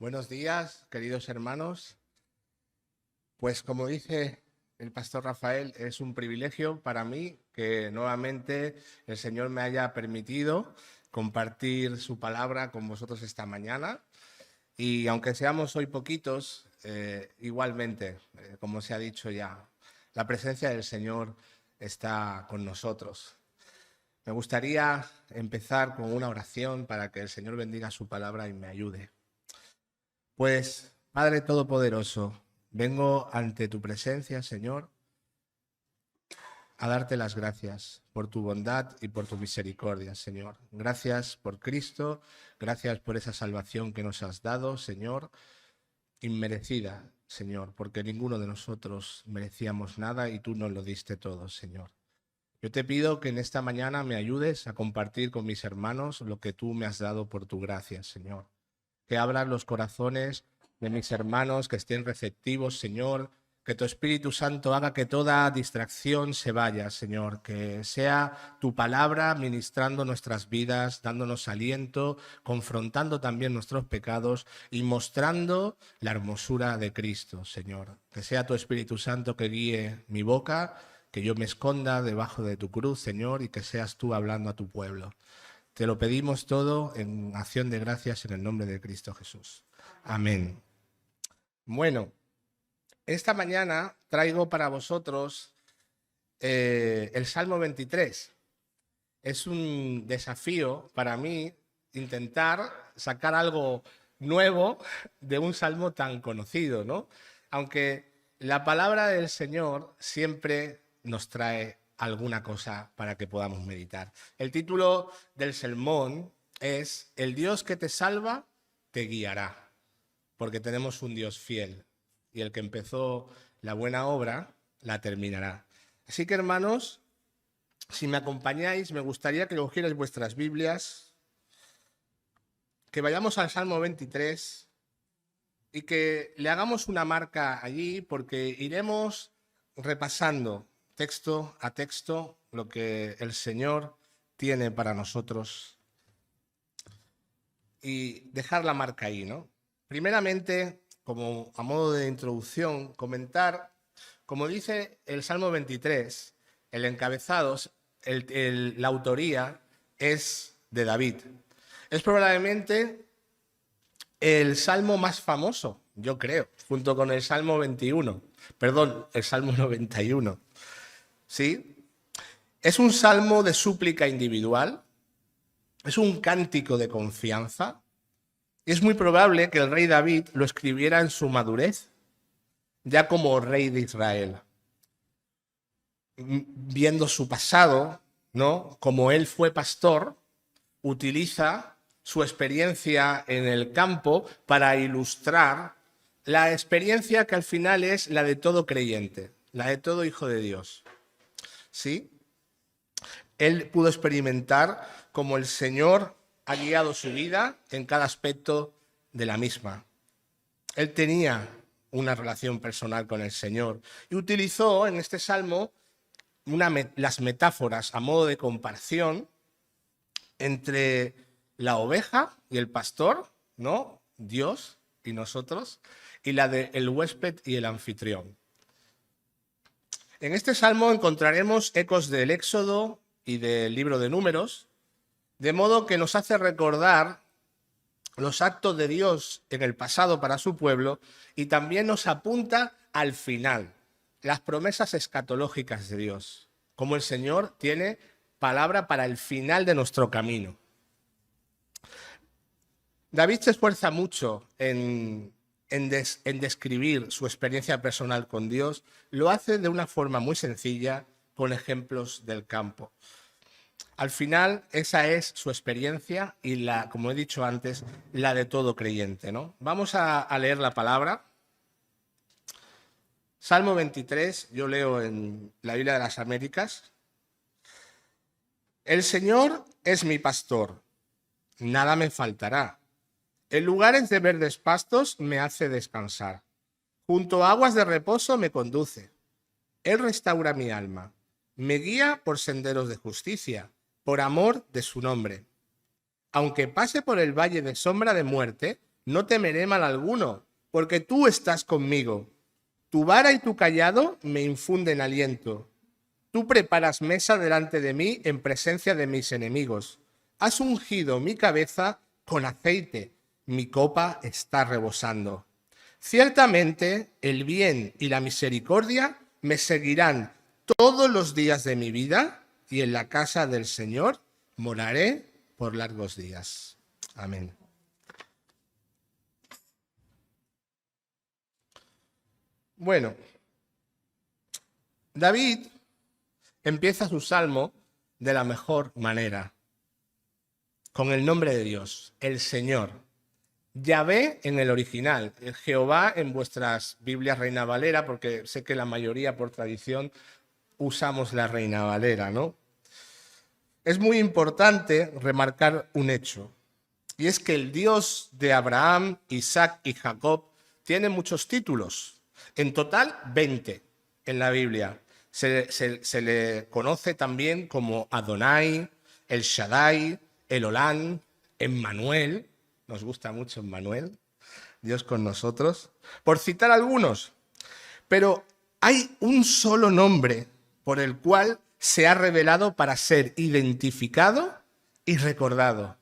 Buenos días, queridos hermanos. Pues como dice el pastor Rafael, es un privilegio para mí que nuevamente el Señor me haya permitido compartir su palabra con vosotros esta mañana. Y aunque seamos hoy poquitos, igualmente, como se ha dicho ya, la presencia del Señor está con nosotros. Me gustaría empezar con una oración para que el Señor bendiga su palabra y me ayude. Pues, Padre Todopoderoso, vengo ante tu presencia, Señor, a darte las gracias por tu bondad y por tu misericordia, Señor. Gracias por Cristo, gracias por esa salvación que nos has dado, Señor, inmerecida, Señor, porque ninguno de nosotros merecíamos nada y tú nos lo diste todo, Señor. Yo te pido que en esta mañana me ayudes a compartir con mis hermanos lo que tú me has dado por tu gracia, Señor. Que abran los corazones de mis hermanos, que estén receptivos, Señor, que tu Espíritu Santo haga que toda distracción se vaya, Señor, que sea tu palabra ministrando nuestras vidas, dándonos aliento, confrontando también nuestros pecados y mostrando la hermosura de Cristo, Señor. Que sea tu Espíritu Santo que guíe mi boca, que yo me esconda debajo de tu cruz, Señor, y que seas tú hablando a tu pueblo. Te lo pedimos todo en acción de gracias en el nombre de Cristo Jesús. Amén. Bueno, esta mañana traigo para vosotros el Salmo 23. Es un desafío para mí intentar sacar algo nuevo de un salmo tan conocido, ¿no? Aunque la palabra del Señor siempre nos trae alguna cosa para que podamos meditar. El título del sermón es El Dios que te salva te guiará, porque tenemos un Dios fiel y el que empezó la buena obra la terminará. Así que, hermanos, si me acompañáis, me gustaría que cogierais vuestras Biblias, que vayamos al Salmo 23 y que le hagamos una marca allí, porque iremos repasando texto a texto lo que el Señor tiene para nosotros y dejar la marca ahí, ¿no? Primeramente, como a modo de introducción, comentar, como dice el Salmo 23, el encabezado, la autoría es de David. Es probablemente el salmo más famoso, yo creo, junto con el Salmo 21, perdón, el Salmo 91. ¿Sí? Es un salmo de súplica individual, es un cántico de confianza, y es muy probable que el rey David lo escribiera en su madurez, ya como rey de Israel. Viendo su pasado, ¿no? Como él fue pastor, utiliza su experiencia en el campo para ilustrar la experiencia que al final es la de todo creyente, la de todo hijo de Dios. ¿Sí? Él pudo experimentar cómo el Señor ha guiado su vida en cada aspecto de la misma. Él tenía una relación personal con el Señor y utilizó en este salmo las metáforas a modo de comparación entre la oveja y el pastor, ¿no? Dios y nosotros, y la de el huésped y el anfitrión. En este salmo encontraremos ecos del Éxodo y del libro de Números, de modo que nos hace recordar los actos de Dios en el pasado para su pueblo y también nos apunta al final, las promesas escatológicas de Dios, como el Señor tiene palabra para el final de nuestro camino. David se esfuerza mucho en describir su experiencia personal con Dios. Lo hace de una forma muy sencilla, con ejemplos del campo. Al final, esa es su experiencia y, como he dicho antes, la de todo creyente, ¿no? Vamos a leer la palabra. Salmo 23, yo leo en la Biblia de las Américas. El Señor es mi pastor, nada me faltará. En lugares de verdes pastos me hace descansar. Junto a aguas de reposo me conduce. Él restaura mi alma. Me guía por senderos de justicia, por amor de su nombre. Aunque pase por el valle de sombra de muerte, No temeré mal alguno, porque tú estás conmigo. Tu vara y tu cayado me infunden aliento. Tú preparas mesa delante de mí en presencia de mis enemigos. Has ungido mi cabeza con aceite. Mi copa está rebosando. Ciertamente el bien y la misericordia me seguirán todos los días de mi vida, y en la casa del Señor moraré por largos días. Amén. Bueno, David empieza su salmo de la mejor manera, con el nombre de Dios, el Señor. Yahvé en el original, el Jehová en vuestras Biblias Reina Valera, porque sé que la mayoría por tradición usamos la Reina Valera, ¿no? Es muy importante remarcar un hecho, y es que el Dios de Abraham, Isaac y Jacob tiene muchos títulos, en total 20 en la Biblia. Se le conoce también como Adonai, El Shaddai, El Olán, Emmanuel, nos gusta mucho Emmanuel, Dios con nosotros, por citar algunos. Pero hay un solo nombre por el cual se ha revelado para ser identificado y recordado.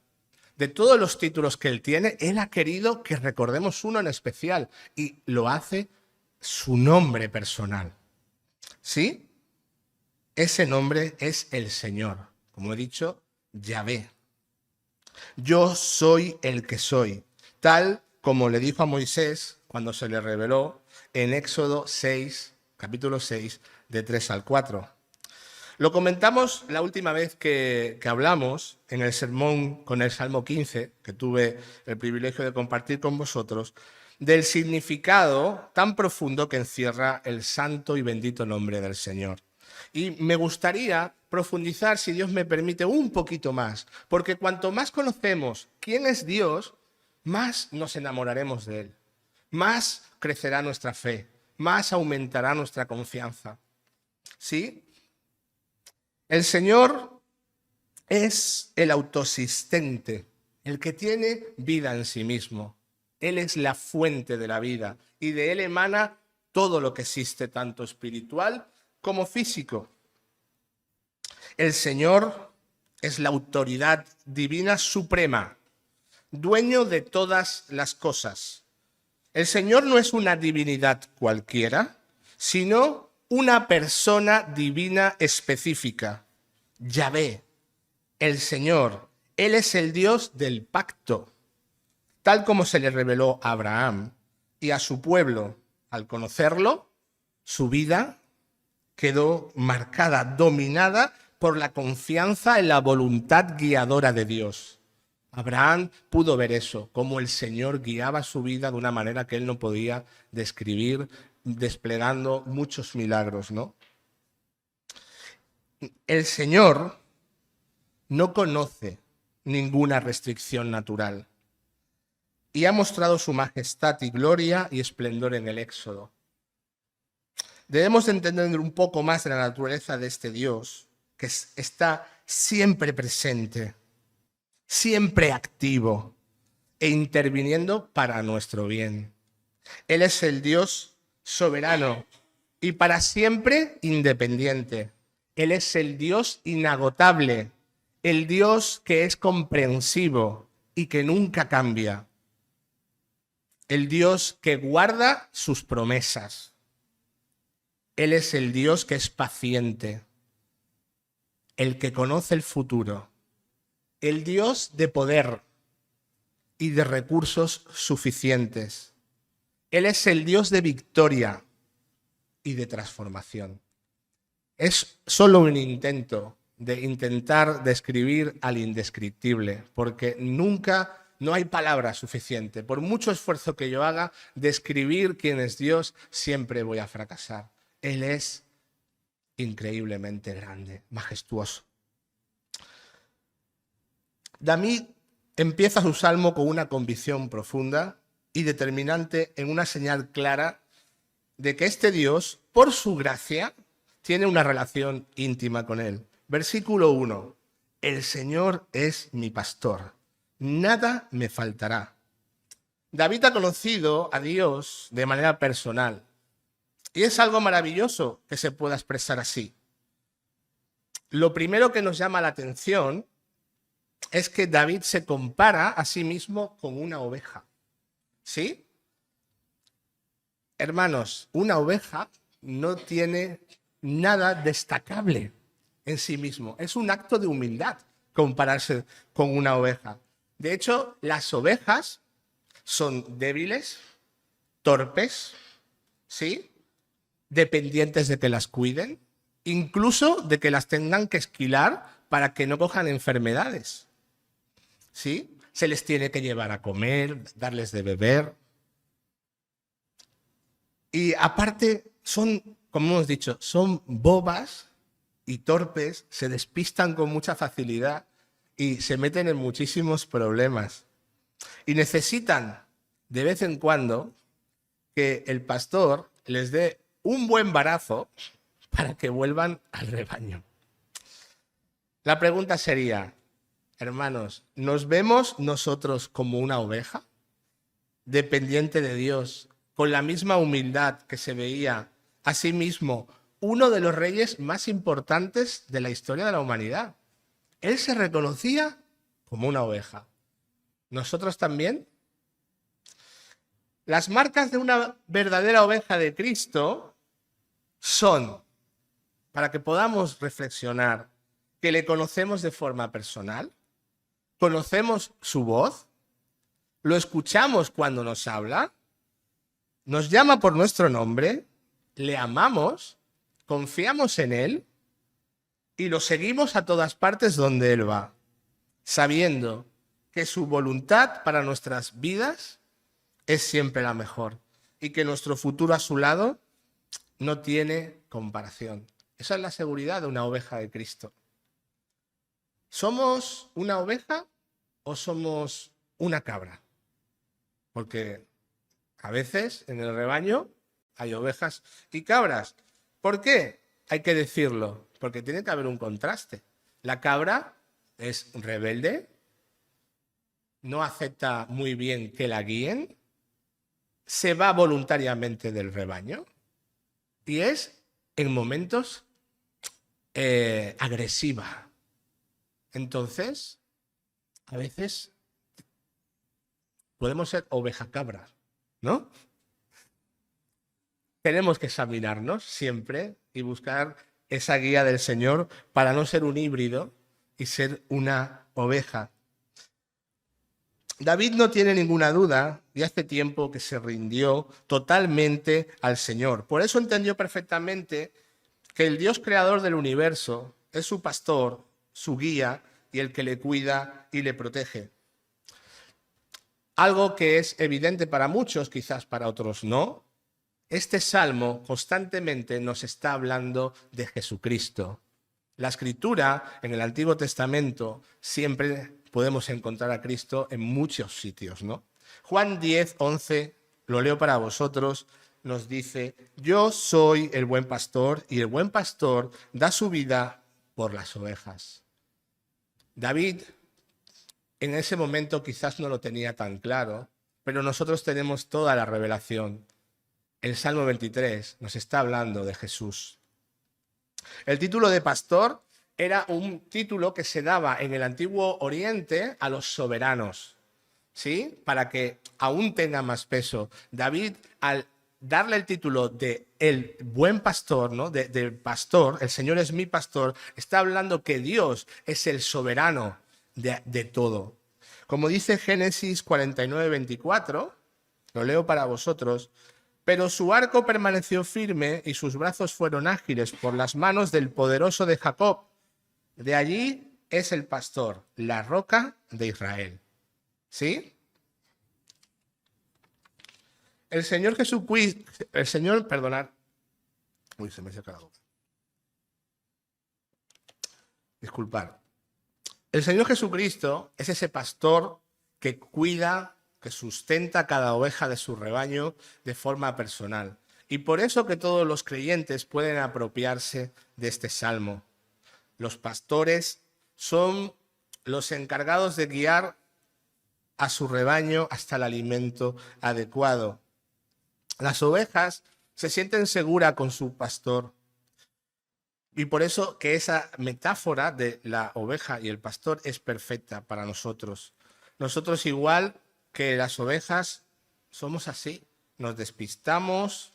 De todos los títulos que él tiene, él ha querido que recordemos uno en especial y lo hace su nombre personal. ¿Sí? Ese nombre es el Señor. Como he dicho, Yahvé. Yo soy el que soy, tal como le dijo a Moisés cuando se le reveló en Éxodo 6, capítulo 6, de 3 al 4. Lo comentamos la última vez que hablamos en el sermón con el Salmo 15, que tuve el privilegio de compartir con vosotros, del significado tan profundo que encierra el santo y bendito nombre del Señor. Y me gustaría profundizar, si Dios me permite, un poquito más, porque cuanto más conocemos quién es Dios, más nos enamoraremos de Él, más crecerá nuestra fe, más aumentará nuestra confianza. ¿Sí? El Señor es el autosistente, el que tiene vida en sí mismo. Él es la fuente de la vida y de Él emana todo lo que existe, tanto espiritual como físico. El Señor es la autoridad divina suprema, dueño de todas las cosas. El Señor no es una divinidad cualquiera, sino una persona divina específica. Yahvé, el Señor, Él es el Dios del pacto, tal como se le reveló a Abraham y a su pueblo. Al conocerlo, su vida quedó marcada, dominada por la confianza en la voluntad guiadora de Dios. Abraham pudo ver eso, cómo el Señor guiaba su vida de una manera que él no podía describir, desplegando muchos milagros, ¿no? El Señor no conoce ninguna restricción natural y ha mostrado su majestad y gloria y esplendor en el Éxodo. Debemos de entender un poco más de la naturaleza de este Dios, que está siempre presente, siempre activo e interviniendo para nuestro bien. Él es el Dios soberano y para siempre independiente. Él es el Dios inagotable, el Dios que es comprensivo y que nunca cambia. El Dios que guarda sus promesas. Él es el Dios que es paciente, el que conoce el futuro, el Dios de poder y de recursos suficientes. Él es el Dios de victoria y de transformación. Es solo un intento de intentar describir al indescriptible, porque nunca, no hay palabra suficiente. Por mucho esfuerzo que yo haga, describir quién es Dios, siempre voy a fracasar. Él es increíblemente grande, majestuoso. David empieza su salmo con una convicción profunda y determinante en una señal clara de que este Dios, por su gracia, tiene una relación íntima con él. Versículo 1. El Señor es mi pastor, nada me faltará. David ha conocido a Dios de manera personal y es algo maravilloso que se pueda expresar así. Lo primero que nos llama la atención es que David se compara a sí mismo con una oveja. ¿Sí? Hermanos, una oveja no tiene nada destacable en sí mismo. Es un acto de humildad compararse con una oveja. De hecho, las ovejas son débiles, torpes, ¿sí? Dependientes de que las cuiden, incluso de que las tengan que esquilar para que no cojan enfermedades, ¿sí? Se les tiene que llevar a comer, darles de beber. Y aparte son, como hemos dicho, son bobas y torpes, se despistan con mucha facilidad y se meten en muchísimos problemas. Y necesitan de vez en cuando que el pastor les dé un buen barazo para que vuelvan al rebaño. La pregunta sería, hermanos, ¿nos vemos nosotros como una oveja dependiente de Dios, con la misma humildad que se veía a sí mismo uno de los reyes más importantes de la historia de la humanidad? Él se reconocía como una oveja. ¿Nosotros también? Las marcas de una verdadera oveja de Cristo son, para que podamos reflexionar, que le conocemos de forma personal, conocemos su voz, lo escuchamos cuando nos habla, nos llama por nuestro nombre, le amamos, confiamos en él y lo seguimos a todas partes donde él va, sabiendo que su voluntad para nuestras vidas es siempre la mejor y que nuestro futuro a su lado no tiene comparación. Esa es la seguridad de una oveja de Cristo. ¿Somos una oveja o somos una cabra? Porque a veces en el rebaño hay ovejas y cabras. ¿Por qué? Hay que decirlo, porque tiene que haber un contraste. La cabra es rebelde, no acepta muy bien que la guíen, se va voluntariamente del rebaño y es en momentos agresiva. Entonces, a veces podemos ser oveja cabra, ¿no? Tenemos que examinarnos siempre y buscar esa guía del Señor para no ser un híbrido y ser una oveja. David no tiene ninguna duda y hace tiempo que se rindió totalmente al Señor. Por eso entendió perfectamente que el Dios creador del universo es su pastor, su guía y el que le cuida y le protege. Algo que es evidente para muchos, quizás para otros no. Este salmo constantemente nos está hablando de Jesucristo. La escritura en el Antiguo Testamento siempre podemos encontrar a Cristo en muchos sitios, ¿no? Juan 10, 11, lo leo para vosotros, nos dice, yo soy el buen pastor y el buen pastor da su vida por las ovejas. David en ese momento quizás no lo tenía tan claro, pero nosotros tenemos toda la revelación. El Salmo 23 nos está hablando de Jesús. El título de pastor era un título que se daba en el Antiguo Oriente a los soberanos, ¿sí? Para que aún tenga más peso. David, al darle el título de el buen pastor, ¿no? Del pastor, el Señor es mi pastor, está hablando que Dios es el soberano de todo. Como dice Génesis 49, 24, lo leo para vosotros, pero su arco permaneció firme y sus brazos fueron ágiles por las manos del poderoso de Jacob. De allí es el pastor, la roca de Israel. ¿Sí? El Señor Jesucristo, perdonad. Uy, se me seca la boca. Disculpad. El Señor Jesucristo es ese pastor que cuida, que sustenta cada oveja de su rebaño de forma personal. Y por eso que todos los creyentes pueden apropiarse de este salmo. Los pastores son los encargados de guiar a su rebaño hasta el alimento adecuado. Las ovejas se sienten seguras con su pastor. Y por eso que esa metáfora de la oveja y el pastor es perfecta para nosotros. Nosotros, igual que las ovejas, somos así. Nos despistamos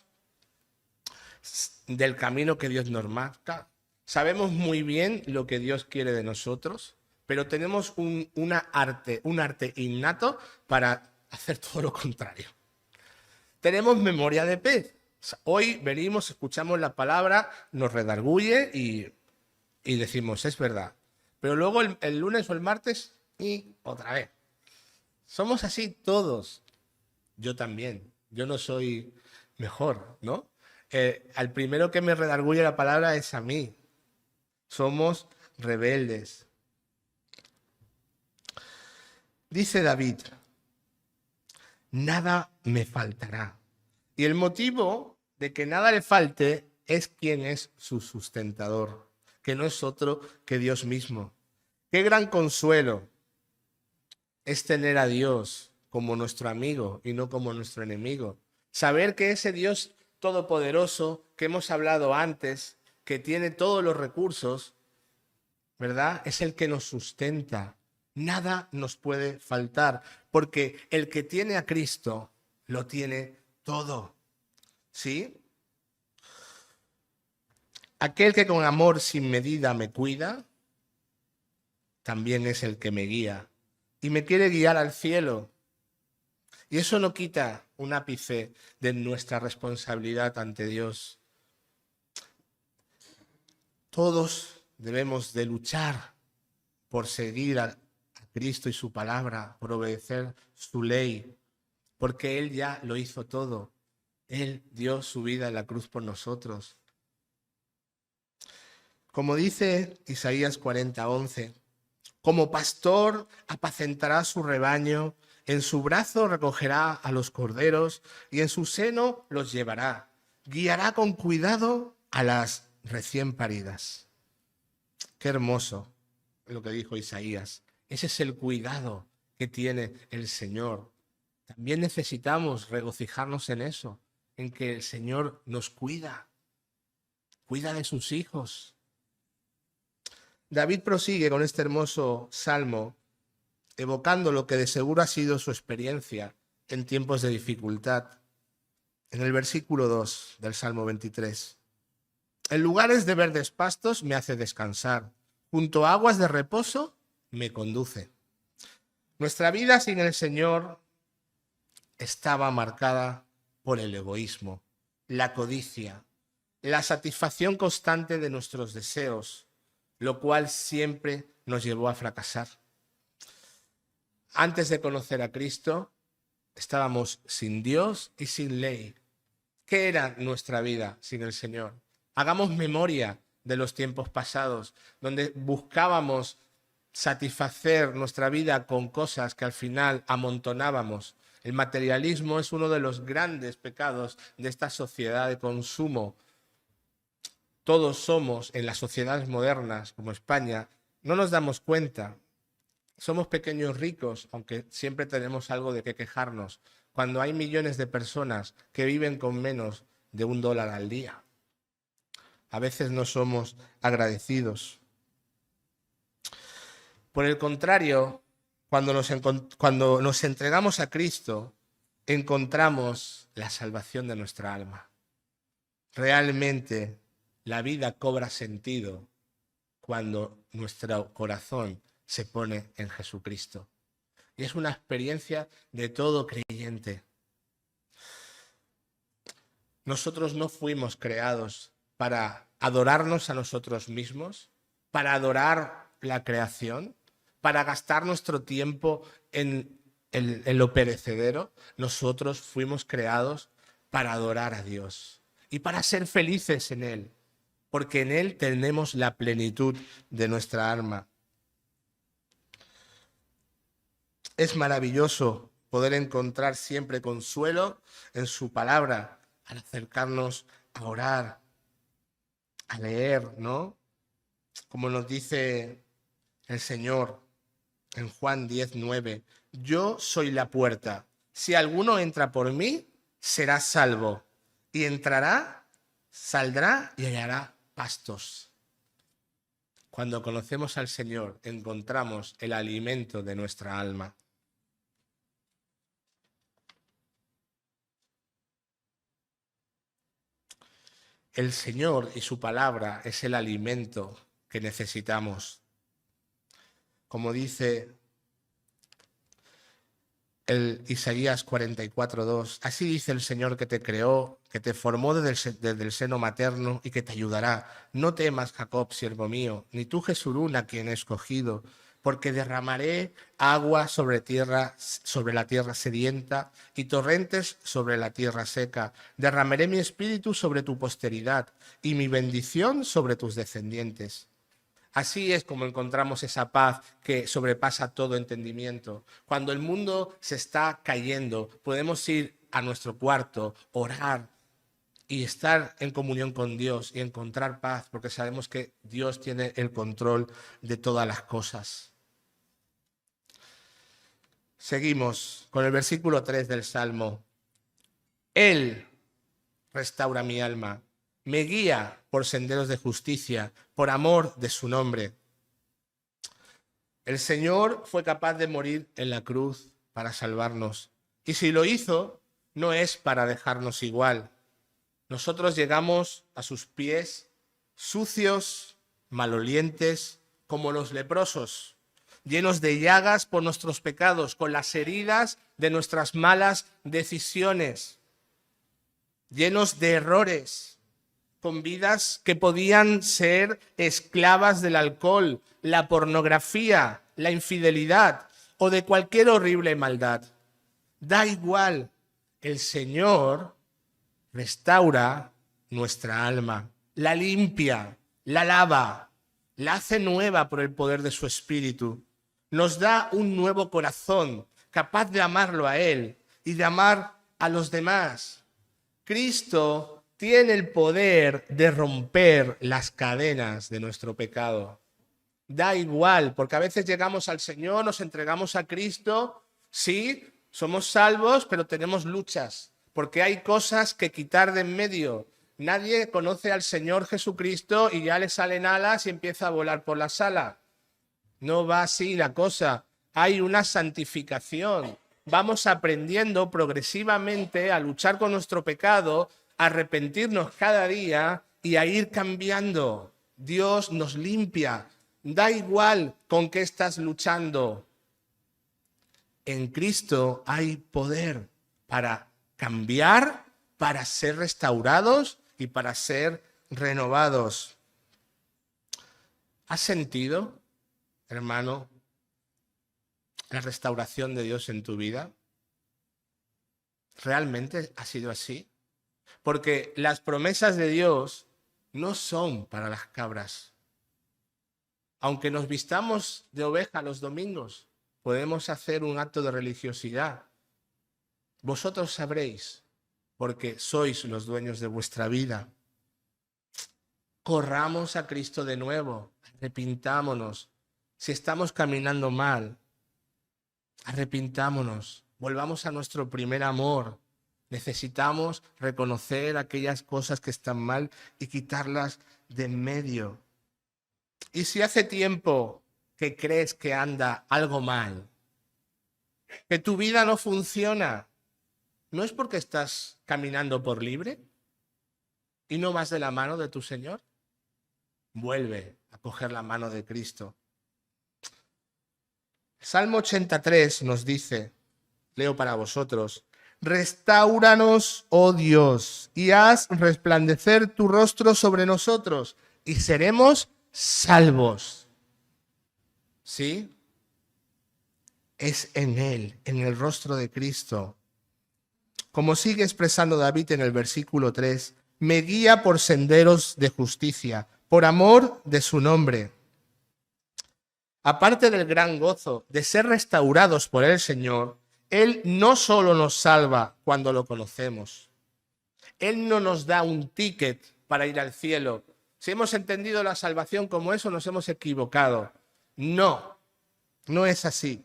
del camino que Dios nos marca. Sabemos muy bien lo que Dios quiere de nosotros, pero tenemos un arte innato para hacer todo lo contrario. Tenemos memoria de pez. Hoy venimos, escuchamos la palabra, nos redarguye y decimos, es verdad. Pero luego el lunes o el martes y otra vez. Somos así todos. Yo también. Yo no soy mejor, ¿no? Al primero que me redarguye la palabra es a mí. Somos rebeldes. Dice David, nada me faltará. Y el motivo de que nada le falte es quién es su sustentador, que no es otro que Dios mismo. Qué gran consuelo es tener a Dios como nuestro amigo y no como nuestro enemigo. Saber que ese Dios todopoderoso que hemos hablado antes, que tiene todos los recursos, ¿verdad? Es el que nos sustenta. Nada nos puede faltar, porque el que tiene a Cristo lo tiene todo. ¿Sí? Aquel que con amor sin medida me cuida, también es el que me guía y me quiere guiar al cielo. Y eso no quita un ápice de nuestra responsabilidad ante Dios. Todos debemos de luchar por seguir a Cristo y su palabra, por obedecer su ley, porque Él ya lo hizo todo. Él dio su vida en la cruz por nosotros. Como dice Isaías 40:11, como pastor apacentará su rebaño, en su brazo recogerá a los corderos y en su seno los llevará. Guiará con cuidado a las recién paridas. Qué hermoso lo que dijo Isaías. Ese es el cuidado que tiene el Señor. También necesitamos regocijarnos en eso, en que el Señor nos cuida de sus hijos. David prosigue con este hermoso salmo, evocando lo que de seguro ha sido su experiencia en tiempos de dificultad. En el versículo 2 del Salmo 23. En lugares de verdes pastos me hace descansar, junto a aguas de reposo me conduce. Nuestra vida sin el Señor estaba marcada por el egoísmo, la codicia, la satisfacción constante de nuestros deseos, lo cual siempre nos llevó a fracasar. Antes de conocer a Cristo, estábamos sin Dios y sin ley. ¿Qué era nuestra vida sin el Señor? Hagamos memoria de los tiempos pasados, donde buscábamos satisfacer nuestra vida con cosas que al final amontonábamos. El materialismo es uno de los grandes pecados de esta sociedad de consumo. Todos somos, en las sociedades modernas como España, no nos damos cuenta. Somos pequeños ricos, aunque siempre tenemos algo de qué quejarnos, cuando hay millones de personas que viven con menos de $1 al día. A veces no somos agradecidos. Por el contrario, cuando nos entregamos a Cristo, encontramos la salvación de nuestra alma. Realmente la vida cobra sentido cuando nuestro corazón se pone en Jesucristo. Y es una experiencia de todo creyente. Nosotros no fuimos creados para adorarnos a nosotros mismos, para adorar la creación, para gastar nuestro tiempo en lo perecedero. Nosotros fuimos creados para adorar a Dios y para ser felices en Él, porque en Él tenemos la plenitud de nuestra alma. Es maravilloso poder encontrar siempre consuelo en su palabra al acercarnos a orar, a leer, ¿no? Como nos dice el Señor en Juan 10:9, Yo soy la puerta. Si alguno entra por mí, será salvo. Y entrará, saldrá y hallará pastos. Cuando conocemos al Señor, encontramos el alimento de nuestra alma. El Señor y su palabra es el alimento que necesitamos. Como dice el Isaías 44:2, así dice el Señor que te creó, que te formó desde el seno materno y que te ayudará. No temas, Jacob, siervo mío, ni tú, Jesurún, a quien he escogido, porque derramaré agua sobre la tierra sedienta y torrentes sobre la tierra seca. Derramaré mi espíritu sobre tu posteridad y mi bendición sobre tus descendientes. Así es como encontramos esa paz que sobrepasa todo entendimiento. Cuando el mundo se está cayendo, podemos ir a nuestro cuarto, orar y estar en comunión con Dios y encontrar paz, porque sabemos que Dios tiene el control de todas las cosas. Seguimos con el versículo 3 del Salmo. Él restaura mi alma, me guía por senderos de justicia, por amor de su nombre. El Señor fue capaz de morir en la cruz para salvarnos. Y si lo hizo, no es para dejarnos igual. Nosotros llegamos a sus pies sucios, malolientes, como los leprosos, llenos de llagas por nuestros pecados, con las heridas de nuestras malas decisiones, llenos de errores, con vidas que podían ser esclavas del alcohol, la pornografía, la infidelidad o de cualquier horrible maldad. Da igual, el Señor restaura nuestra alma, la limpia, la lava, la hace nueva por el poder de su Espíritu. Nos da un nuevo corazón, capaz de amarlo a Él y de amar a los demás. Cristo tiene el poder de romper las cadenas de nuestro pecado. Da igual, porque a veces llegamos al Señor, nos entregamos a Cristo, sí, somos salvos, pero tenemos luchas, porque hay cosas que quitar de en medio. Nadie conoce al Señor Jesucristo y ya le salen alas y empieza a volar por la sala. No va así la cosa. Hay una santificación. Vamos aprendiendo progresivamente a luchar con nuestro pecado, a arrepentirnos cada día y a ir cambiando. Dios nos limpia. Da igual con qué estás luchando. En Cristo hay poder para cambiar, para ser restaurados y para ser renovados. ¿Has sentido, hermano, la restauración de Dios en tu vida? ¿Realmente ha sido así? Porque las promesas de Dios no son para las cabras. Aunque nos vistamos de oveja los domingos, podemos hacer un acto de religiosidad. Vosotros sabréis, porque sois los dueños de vuestra vida. Corramos a Cristo de nuevo, arrepintámonos. Si estamos caminando mal, arrepintámonos, volvamos a nuestro primer amor. Necesitamos reconocer aquellas cosas que están mal y quitarlas de en medio. Y si hace tiempo que crees que anda algo mal, que tu vida no funciona, ¿no es porque estás caminando por libre y no vas de la mano de tu Señor? Vuelve a coger la mano de Cristo. Salmo 83 nos dice, leo para vosotros, restáuranos, oh Dios, y haz resplandecer tu rostro sobre nosotros, y seremos salvos. ¿Sí? Es en Él, en el rostro de Cristo. Como sigue expresando David en el versículo 3, me guía por senderos de justicia, por amor de su nombre. Aparte del gran gozo de ser restaurados por el Señor, Él no solo nos salva cuando lo conocemos. Él no nos da un ticket para ir al cielo. Si hemos entendido la salvación como eso, nos hemos equivocado. No, no es así.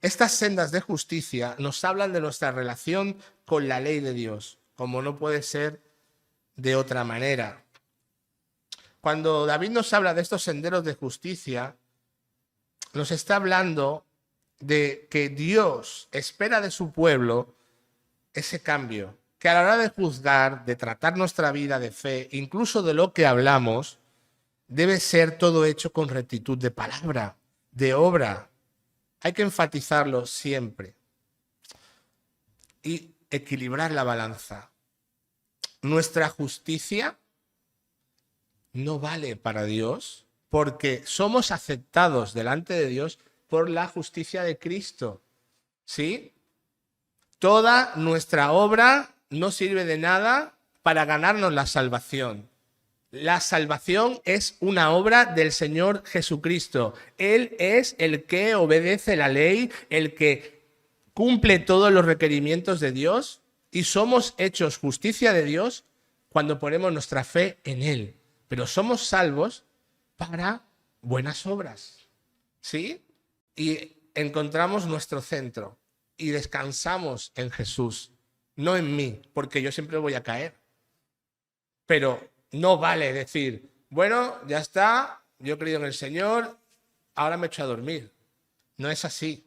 Estas sendas de justicia nos hablan de nuestra relación con la ley de Dios, como no puede ser de otra manera. Cuando David nos habla de estos senderos de justicia, nos está hablando de que Dios espera de su pueblo ese cambio, que a la hora de juzgar, de tratar nuestra vida de fe, incluso de lo que hablamos, debe ser todo hecho con rectitud de palabra, de obra. Hay que enfatizarlo siempre y equilibrar la balanza. Nuestra justicia no vale para Dios porque somos aceptados delante de Dios por la justicia de Cristo. ¿Sí? Toda nuestra obra no sirve de nada para ganarnos la salvación. La salvación es una obra del Señor Jesucristo. Él es el que obedece la ley, el que cumple todos los requerimientos de Dios y somos hechos justicia de Dios cuando ponemos nuestra fe en Él. Pero somos salvos para buenas obras. ¿Sí? Y encontramos nuestro centro y descansamos en Jesús, no en mí, porque yo siempre voy a caer. Pero no vale decir, bueno, ya está, yo he creído en el Señor, ahora me echo a dormir. No es así.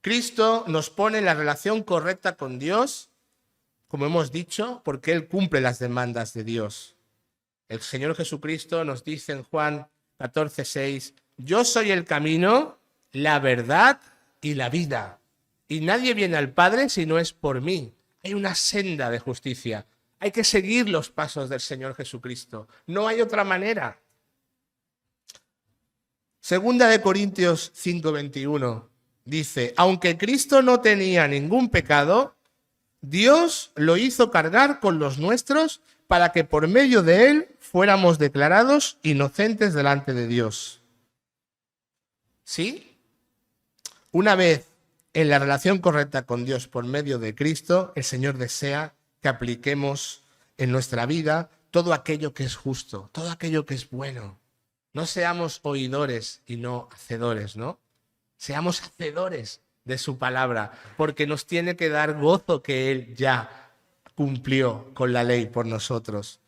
Cristo nos pone en la relación correcta con Dios, como hemos dicho, porque Él cumple las demandas de Dios. El Señor Jesucristo nos dice en Juan 14:6, yo soy el camino, la verdad y la vida. Y nadie viene al Padre si no es por mí. Hay una senda de justicia. Hay que seguir los pasos del Señor Jesucristo. No hay otra manera. Segunda de Corintios 5:21 dice, aunque Cristo no tenía ningún pecado, Dios lo hizo cargar con los nuestros para que por medio de él fuéramos declarados inocentes delante de Dios. ¿Sí? Una vez en la relación correcta con Dios por medio de Cristo, el Señor desea que apliquemos en nuestra vida todo aquello que es justo, todo aquello que es bueno. No seamos oidores y no hacedores, ¿no? Seamos hacedores de su palabra, porque nos tiene que dar gozo que Él ya cumplió con la ley por nosotros.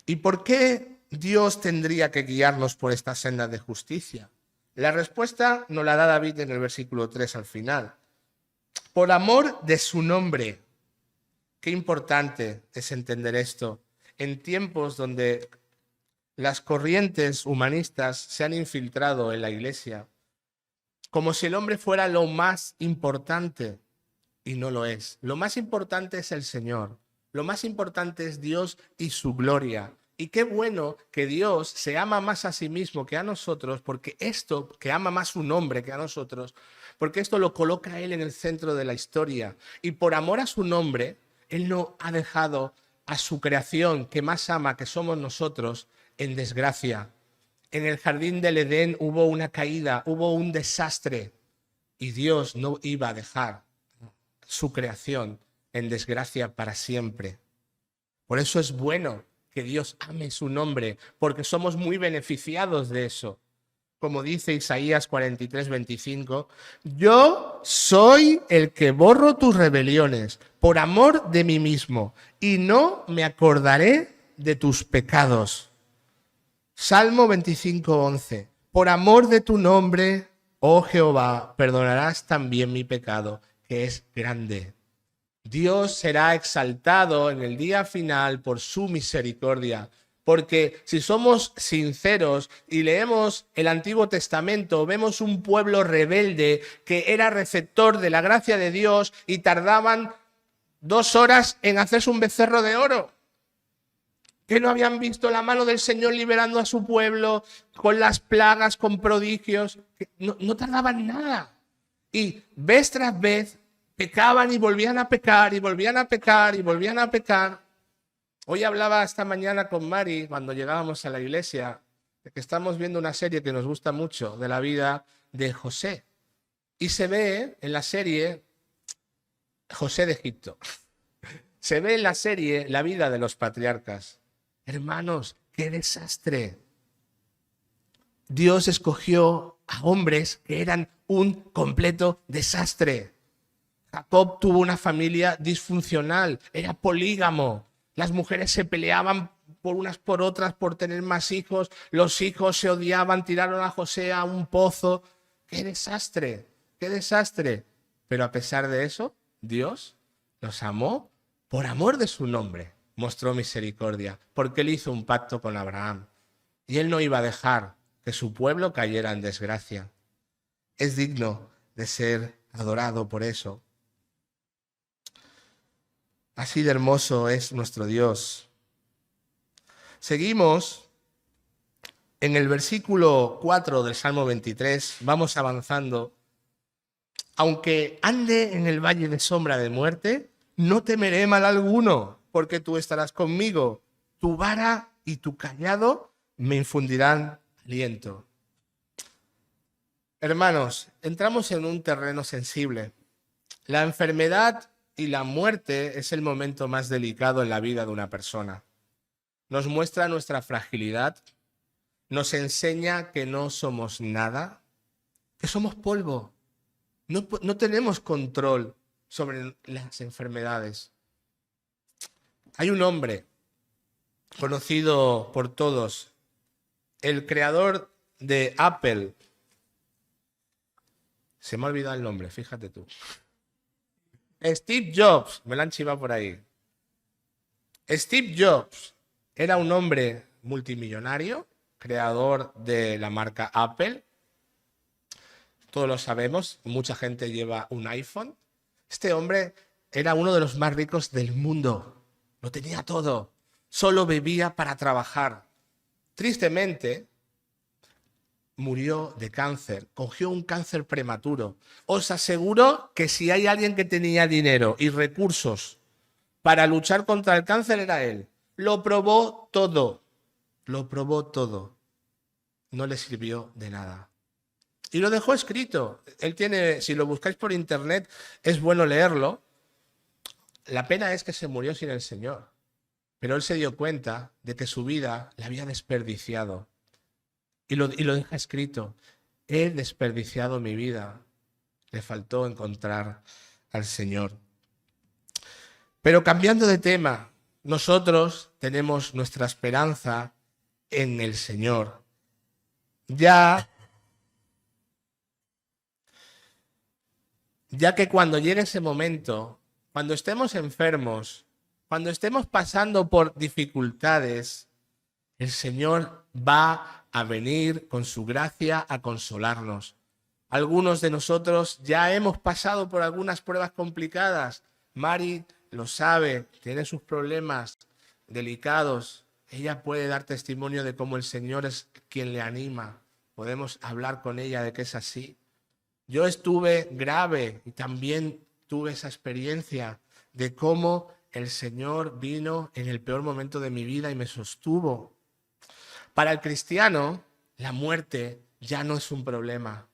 ¿Y por qué Dios tendría que guiarnos por esta senda de justicia? La respuesta nos la da David en el versículo 3 al final. Por amor de su nombre. Qué importante es entender esto. En tiempos donde las corrientes humanistas se han infiltrado en la iglesia, como si el hombre fuera lo más importante, y no lo es. Lo más importante es el Señor. Lo más importante es Dios y su gloria. Y qué bueno que Dios se ama más a sí mismo que a nosotros, porque esto, que ama más su nombre que a nosotros, porque esto lo coloca a Él en el centro de la historia. Y por amor a su nombre, Él no ha dejado a su creación, que más ama, que somos nosotros, en desgracia. En el jardín del Edén hubo una caída, hubo un desastre, y Dios no iba a dejar su creación en desgracia para siempre. Por eso es bueno que Dios ame su nombre, porque somos muy beneficiados de eso. Como dice Isaías 43:25, yo soy el que borro tus rebeliones por amor de mí mismo y no me acordaré de tus pecados. Salmo 25:11, por amor de tu nombre, oh Jehová, perdonarás también mi pecado, que es grande. Dios será exaltado en el día final por su misericordia. Porque si somos sinceros y leemos el Antiguo Testamento, vemos un pueblo rebelde que era receptor de la gracia de Dios y tardaban 2 horas en hacerse un becerro de oro. Que no habían visto la mano del Señor liberando a su pueblo con las plagas, con prodigios. No tardaban nada. Y vez tras vez pecaban y volvían a pecar y volvían a pecar y volvían a pecar. Hoy hablaba esta mañana con Mari cuando llegábamos a la iglesia de que estamos viendo una serie que nos gusta mucho de la vida de José. Y se ve en la serie José de Egipto. Se ve en la serie la vida de los patriarcas. Hermanos, qué desastre. Dios escogió a hombres que eran un completo desastre. Jacob tuvo una familia disfuncional, era polígamo. Las mujeres se peleaban por unas por otras por tener más hijos, los hijos se odiaban, tiraron a José a un pozo. ¡Qué desastre! ¡Qué desastre! Pero a pesar de eso, Dios los amó por amor de su nombre. Mostró misericordia, porque él hizo un pacto con Abraham. Y él no iba a dejar que su pueblo cayera en desgracia. Es digno de ser adorado por eso. Así de hermoso es nuestro Dios. Seguimos en el versículo 4 del Salmo 23, vamos avanzando. Aunque ande en el valle de sombra de muerte, no temeré mal alguno, porque tú estarás conmigo. Tu vara y tu cayado me infundirán aliento. Hermanos, entramos en un terreno sensible. La enfermedad y la muerte es el momento más delicado en la vida de una persona. Nos muestra nuestra fragilidad, nos enseña que no somos nada, que somos polvo. No tenemos control sobre las enfermedades. Hay un hombre conocido por todos, el creador de Apple. Se me ha olvidado el nombre, fíjate tú. Steve Jobs, me la han chivado por ahí. Steve Jobs era un hombre multimillonario, creador de la marca Apple. Todos lo sabemos, mucha gente lleva un iPhone. Este hombre era uno de los más ricos del mundo. Lo tenía todo. Solo vivía para trabajar. Tristemente, murió de cáncer. Cogió un cáncer prematuro. Os aseguro que si hay alguien que tenía dinero y recursos para luchar contra el cáncer era él. Lo probó todo. Lo probó todo. No le sirvió de nada. Y lo dejó escrito. Él tiene, si lo buscáis por internet, es bueno leerlo. La pena es que se murió sin el Señor. Pero él se dio cuenta de que su vida la había desperdiciado. Y lo deja escrito. He desperdiciado mi vida. Le faltó encontrar al Señor. Pero cambiando de tema, nosotros tenemos nuestra esperanza en el Señor. Ya que cuando llegue ese momento, cuando estemos enfermos, cuando estemos pasando por dificultades, el Señor va a venir con su gracia a consolarnos. Algunos de nosotros ya hemos pasado por algunas pruebas complicadas. Mari lo sabe, tiene sus problemas delicados. Ella puede dar testimonio de cómo el Señor es quien le anima. Podemos hablar con ella de que es así. Yo estuve grave y también tuve esa experiencia de cómo el Señor vino en el peor momento de mi vida y me sostuvo. Para el cristiano, la muerte ya no es un problema.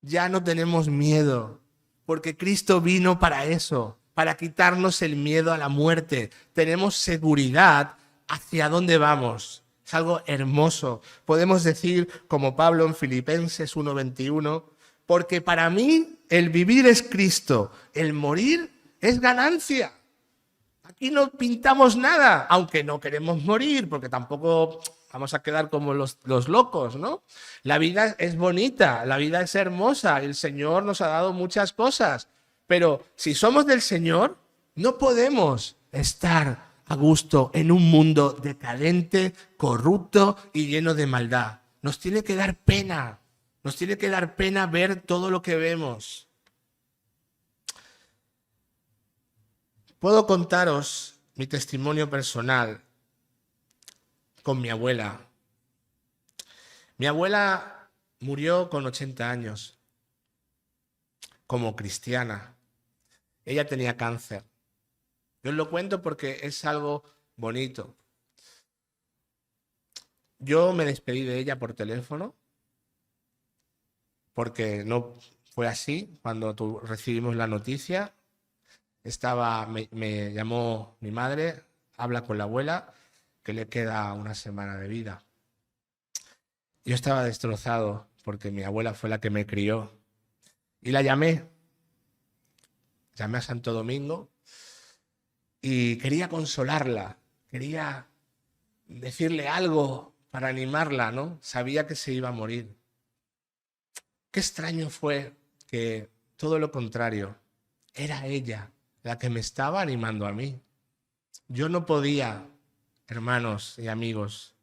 Ya no tenemos miedo, porque Cristo vino para eso, para quitarnos el miedo a la muerte. Tenemos seguridad hacia dónde vamos. Es algo hermoso. Podemos decir, como Pablo en Filipenses 1:21, porque para mí el vivir es Cristo, el morir es ganancia. Aquí no pintamos nada, aunque no queremos morir, porque tampoco vamos a quedar como los locos, ¿no? La vida es bonita, la vida es hermosa, el Señor nos ha dado muchas cosas, pero si somos del Señor, no podemos estar a gusto en un mundo decadente, corrupto y lleno de maldad. Nos tiene que dar pena. Nos tiene que dar pena ver todo lo que vemos. Puedo contaros mi testimonio personal con mi abuela. Mi abuela murió con 80 años, como cristiana. Ella tenía cáncer. Yo os lo cuento porque es algo bonito. Yo me despedí de ella por teléfono, porque no fue así. Cuando recibimos la noticia, me llamó mi madre, habla con la abuela, que le queda una semana de vida. Yo estaba destrozado porque mi abuela fue la que me crió. Y la llamé. Llamé a Santo Domingo y quería consolarla. Quería decirle algo para animarla, ¿no? Sabía que se iba a morir. Qué extraño fue que todo lo contrario, era ella la que me estaba animando a mí. Yo no podía, hermanos y amigos,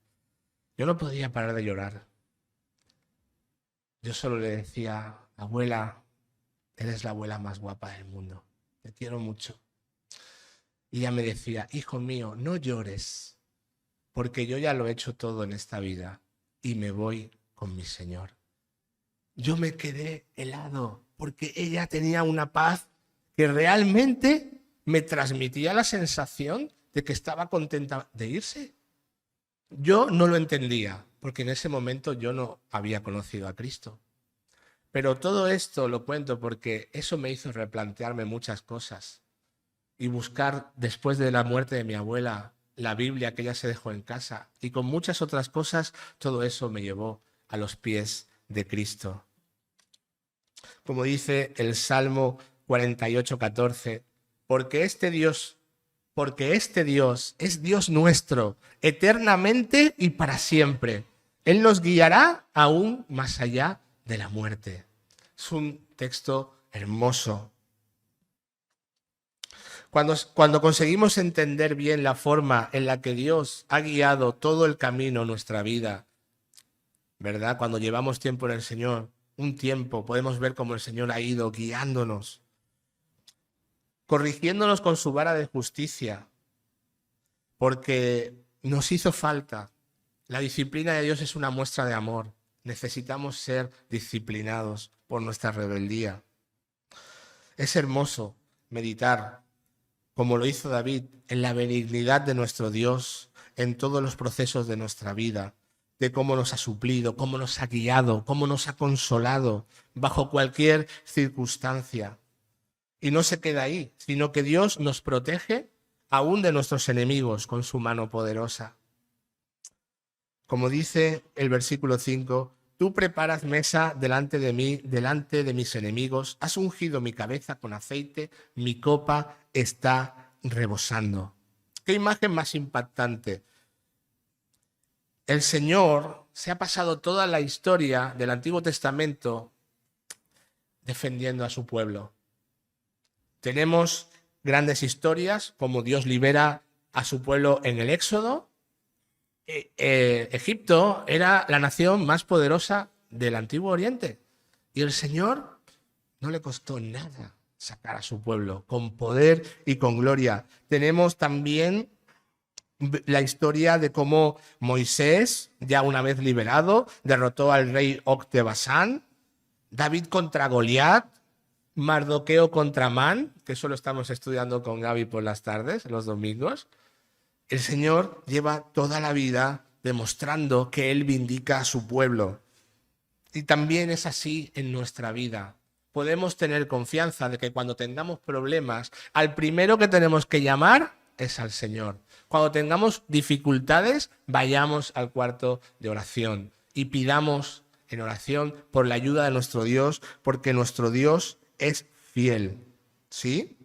yo no podía parar de llorar. Yo solo le decía, abuela, eres la abuela más guapa del mundo, te quiero mucho. Y ella me decía, hijo mío, no llores, porque yo ya lo he hecho todo en esta vida y me voy con mi Señor. Yo me quedé helado porque ella tenía una paz que realmente me transmitía la sensación de que estaba contenta de irse. Yo no lo entendía porque en ese momento yo no había conocido a Cristo. Pero todo esto lo cuento porque eso me hizo replantearme muchas cosas y buscar después de la muerte de mi abuela la Biblia que ella se dejó en casa y con muchas otras cosas todo eso me llevó a los pies de Cristo. Como dice el Salmo 48:14, porque este Dios es Dios nuestro, eternamente y para siempre. Él nos guiará aún más allá de la muerte. Es un texto hermoso. Cuando conseguimos entender bien la forma en la que Dios ha guiado todo el camino en nuestra vida, ¿verdad? Cuando llevamos tiempo en el Señor, un tiempo, podemos ver cómo el Señor ha ido guiándonos, corrigiéndonos con su vara de justicia, porque nos hizo falta. La disciplina de Dios es una muestra de amor. Necesitamos ser disciplinados por nuestra rebeldía. Es hermoso meditar, como lo hizo David, en la benignidad de nuestro Dios en todos los procesos de nuestra vida, de cómo nos ha suplido, cómo nos ha guiado, cómo nos ha consolado bajo cualquier circunstancia. Y no se queda ahí, sino que Dios nos protege aún de nuestros enemigos con su mano poderosa. Como dice el versículo 5, tú preparas mesa delante de mí, delante de mis enemigos, has ungido mi cabeza con aceite, mi copa está rebosando. ¿Qué imagen más impactante? El Señor se ha pasado toda la historia del Antiguo Testamento defendiendo a su pueblo. Tenemos grandes historias como Dios libera a su pueblo en el Éxodo. Egipto era la nación más poderosa del Antiguo Oriente y el Señor no le costó nada sacar a su pueblo con poder y con gloria. Tenemos también la historia de cómo Moisés, ya una vez liberado, derrotó al rey Og de Basán, David contra Goliat, Mardoqueo contra Amán, que eso lo estamos estudiando con Gaby por las tardes, los domingos. El Señor lleva toda la vida demostrando que Él vindica a su pueblo. Y también es así en nuestra vida. Podemos tener confianza de que cuando tengamos problemas, al primero que tenemos que llamar es al Señor. Cuando tengamos dificultades, vayamos al cuarto de oración y pidamos en oración por la ayuda de nuestro Dios, porque nuestro Dios es fiel. ¿Sí?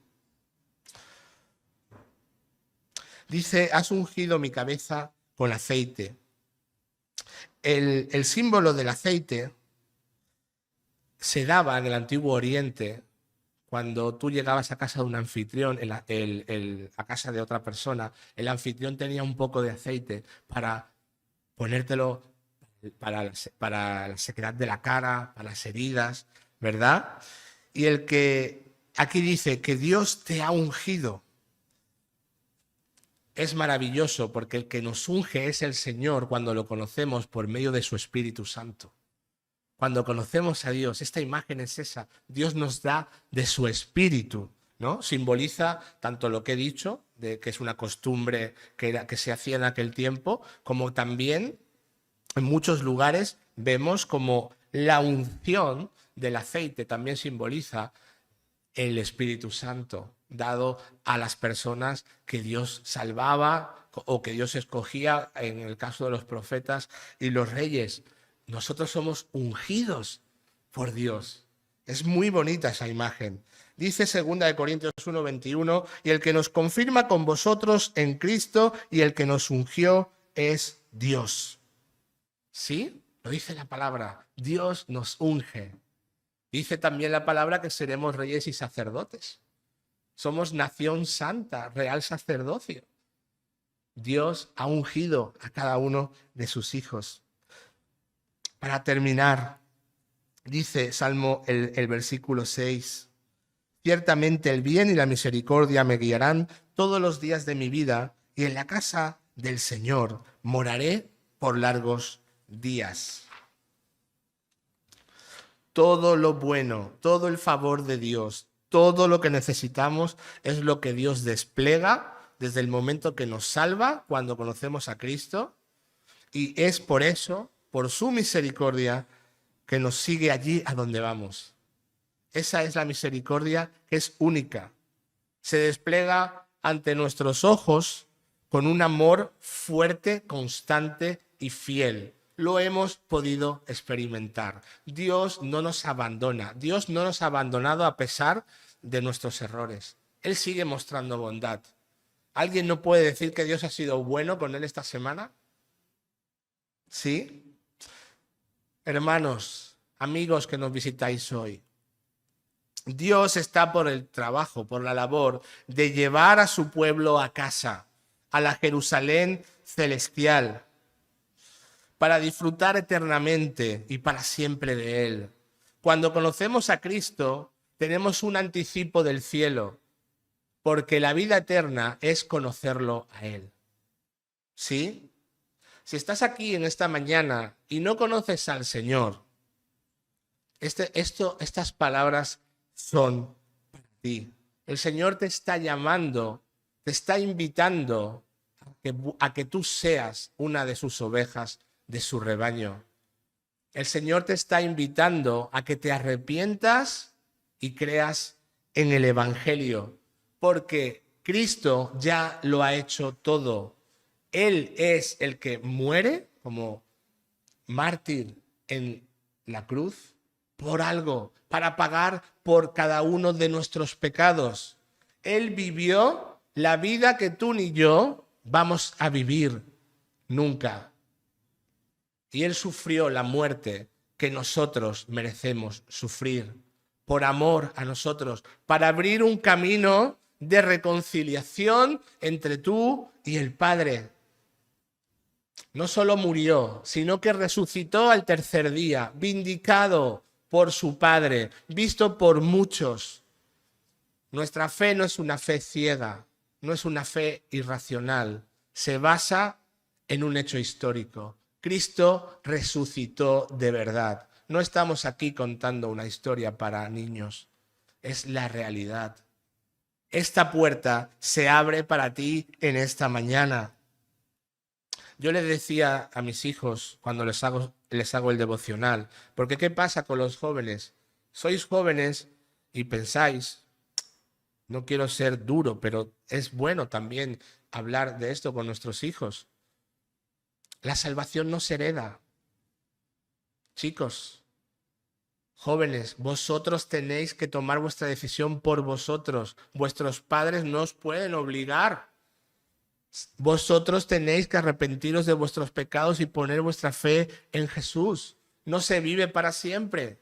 Dice, has ungido mi cabeza con aceite. El símbolo del aceite se daba en el Antiguo Oriente cuando tú llegabas a casa de un anfitrión, a casa de otra persona. El anfitrión tenía un poco de aceite para ponértelo para la sequedad de la cara, para las heridas, ¿verdad? Y el que aquí dice que Dios te ha ungido. Es maravilloso porque el que nos unge es el Señor cuando lo conocemos por medio de su Espíritu Santo. Cuando conocemos a Dios, esta imagen es esa. Dios nos da de su Espíritu, ¿no? Simboliza tanto lo que he dicho, de que es una costumbre que se hacía en aquel tiempo, como también en muchos lugares vemos como la unción del aceite también simboliza el Espíritu Santo dado a las personas que Dios salvaba o que Dios escogía en el caso de los profetas y los reyes. nosotros somos ungidos por Dios. Es muy bonita esa imagen. Dice 2 Corintios 1:21, y el que nos confirma con vosotros en Cristo y el que nos ungió es Dios. ¿Sí? Lo dice la palabra. Dios nos unge. Dice también la palabra que seremos reyes y sacerdotes. Somos nación santa, real sacerdocio. Dios ha ungido a cada uno de sus hijos. Para terminar, dice Salmo el versículo 6, ciertamente el bien y la misericordia me guiarán todos los días de mi vida y en la casa del Señor moraré por largos días. Todo lo bueno, todo el favor de Dios, todo lo que necesitamos es lo que Dios despliega desde el momento que nos salva, cuando conocemos a Cristo, y es por eso, por su misericordia, que nos sigue allí a donde vamos. Esa es la misericordia que es única. Se despliega ante nuestros ojos con un amor fuerte, constante y fiel. Lo hemos podido experimentar. Dios no nos abandona. Dios no nos ha abandonado a pesar de nuestros errores. Él sigue mostrando bondad. ¿Alguien no puede decir que Dios ha sido bueno con él esta semana? ¿Sí? Hermanos, amigos que nos visitáis hoy, Dios está por el trabajo, por la labor de llevar a su pueblo a casa, a la Jerusalén celestial, para disfrutar eternamente y para siempre de Él. Cuando conocemos a Cristo, tenemos un anticipo del cielo, porque la vida eterna es conocerlo a Él. ¿Sí? Si estás aquí en esta mañana y no conoces al Señor, estas palabras son para ti. El Señor te está llamando, te está invitando a que tú seas una de sus ovejas, de su rebaño. El Señor te está invitando a que te arrepientas y creas en el Evangelio, porque Cristo ya lo ha hecho todo. Él es el que muere como mártir en la cruz por algo, para pagar por cada uno de nuestros pecados. Él vivió la vida que tú ni yo vamos a vivir nunca. Y Él sufrió la muerte que nosotros merecemos sufrir por amor a nosotros, para abrir un camino de reconciliación entre tú y el Padre. No solo murió, sino que resucitó al tercer día, vindicado por su Padre, visto por muchos. Nuestra fe no es una fe ciega, no es una fe irracional, se basa en un hecho histórico. Cristo resucitó de verdad. No estamos aquí contando una historia para niños, es la realidad. Esta puerta se abre para ti en esta mañana. Yo les decía a mis hijos cuando les hago el devocional, porque ¿qué pasa con los jóvenes? Sois jóvenes y pensáis, no quiero ser duro, pero es bueno también hablar de esto con nuestros hijos. La salvación no se hereda. Chicos, jóvenes, vosotros tenéis que tomar vuestra decisión por vosotros. Vuestros padres no os pueden obligar. Vosotros tenéis que arrepentiros de vuestros pecados y poner vuestra fe en Jesús. No se vive para siempre.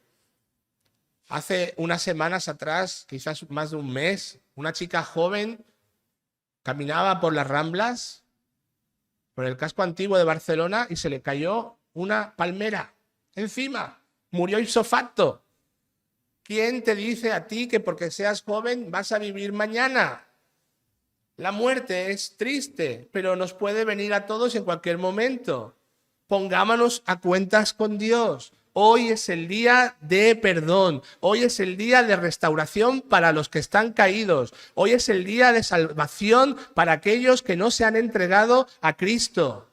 Hace unas semanas atrás, quizás más de un mes, una chica joven caminaba por las Ramblas, por el casco antiguo de Barcelona, y se le cayó una palmera encima. Murió ipso facto. ¿Quién te dice a ti que porque seas joven vas a vivir mañana? La muerte es triste, pero nos puede venir a todos en cualquier momento. Pongámonos a cuentas con Dios. Hoy es el día de perdón. Hoy es el día de restauración para los que están caídos. Hoy es el día de salvación para aquellos que no se han entregado a Cristo.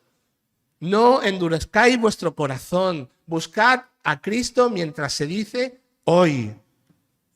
No endurezcáis vuestro corazón. Buscad a Cristo mientras se dice hoy.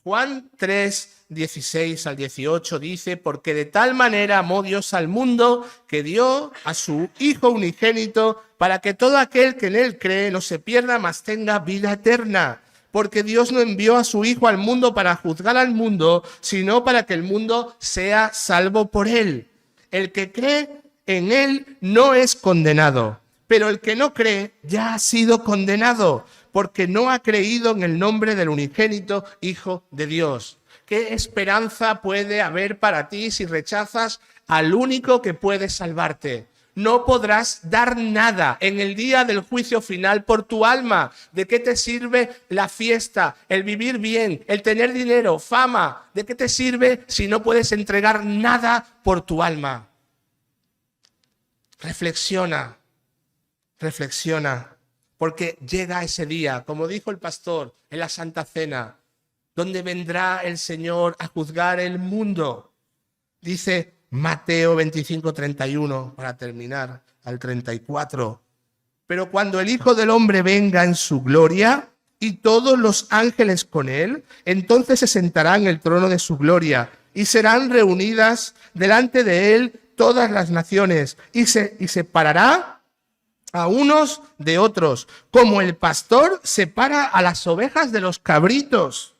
Juan 3, 16 al 18 dice: porque de tal manera amó Dios al mundo que dio a su Hijo unigénito para que todo aquel que en él cree no se pierda, mas tenga vida eterna. Porque Dios no envió a su Hijo al mundo para juzgar al mundo, sino para que el mundo sea salvo por él. El que cree en él no es condenado, pero el que no cree ya ha sido condenado, porque no ha creído en el nombre del unigénito Hijo de Dios. ¿Qué esperanza puede haber para ti si rechazas al único que puede salvarte? No podrás dar nada en el día del juicio final por tu alma. ¿De qué te sirve la fiesta, el vivir bien, el tener dinero, fama? ¿De qué te sirve si no puedes entregar nada por tu alma? Reflexiona, reflexiona. Porque llega ese día, como dijo el pastor en la Santa Cena, donde vendrá el Señor a juzgar el mundo. Dice Mateo 25, 31, para terminar, al 34. Pero cuando el Hijo del Hombre venga en su gloria y todos los ángeles con él, entonces se sentará en el trono de su gloria y serán reunidas delante de él todas las naciones y separará a unos de otros, como el pastor separa a las ovejas de los cabritos,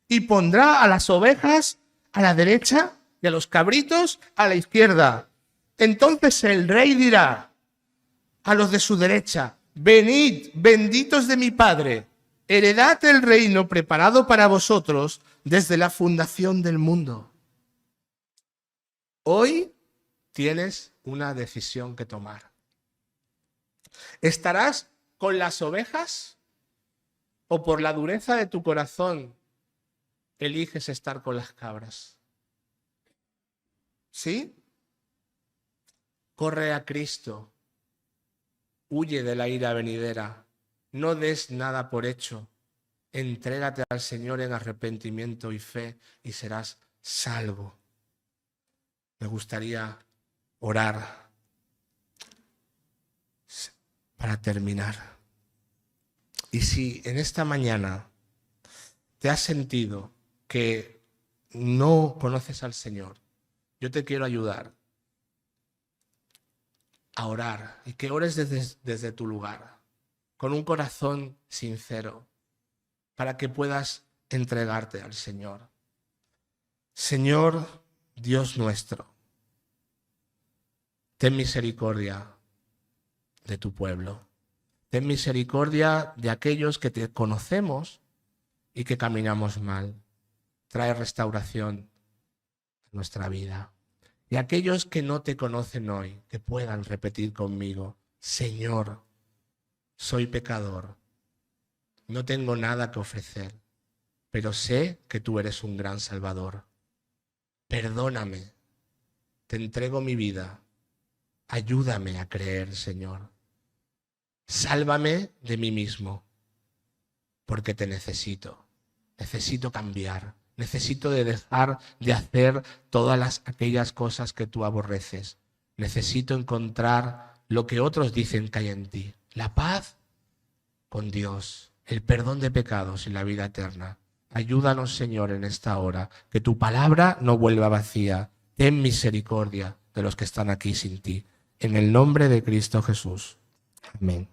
y pondrá a las ovejas a la derecha y a los cabritos a la izquierda. Entonces el rey dirá a los de su derecha: venid, benditos de mi Padre, heredad el reino preparado para vosotros desde la fundación del mundo. Hoy tienes una decisión que tomar. ¿Estarás con las ovejas o por la dureza de tu corazón eliges estar con las cabras? ¿Sí? Corre a Cristo, huye de la ira venidera, no des nada por hecho, entrégate al Señor en arrepentimiento y fe y serás salvo. Me gustaría orar para terminar. Y si en esta mañana te has sentido que no conoces al Señor, yo te quiero ayudar a orar y que ores desde tu lugar, con un corazón sincero, para que puedas entregarte al Señor. Señor Dios nuestro, ten misericordia de tu pueblo. Ten misericordia de aquellos que te conocemos y que caminamos mal. Trae restauración a nuestra vida. Y aquellos que no te conocen hoy, que puedan repetir conmigo: Señor, soy pecador, no tengo nada que ofrecer, pero sé que tú eres un gran Salvador. Perdóname, te entrego mi vida, ayúdame a creer, Señor. Sálvame de mí mismo, porque te necesito. Necesito cambiar. Necesito dejar de hacer todas aquellas cosas que tú aborreces. Necesito encontrar lo que otros dicen que hay en ti. La paz con Dios, el perdón de pecados y la vida eterna. Ayúdanos, Señor, en esta hora. Que tu palabra no vuelva vacía. Ten misericordia de los que están aquí sin ti. En el nombre de Cristo Jesús. Amén.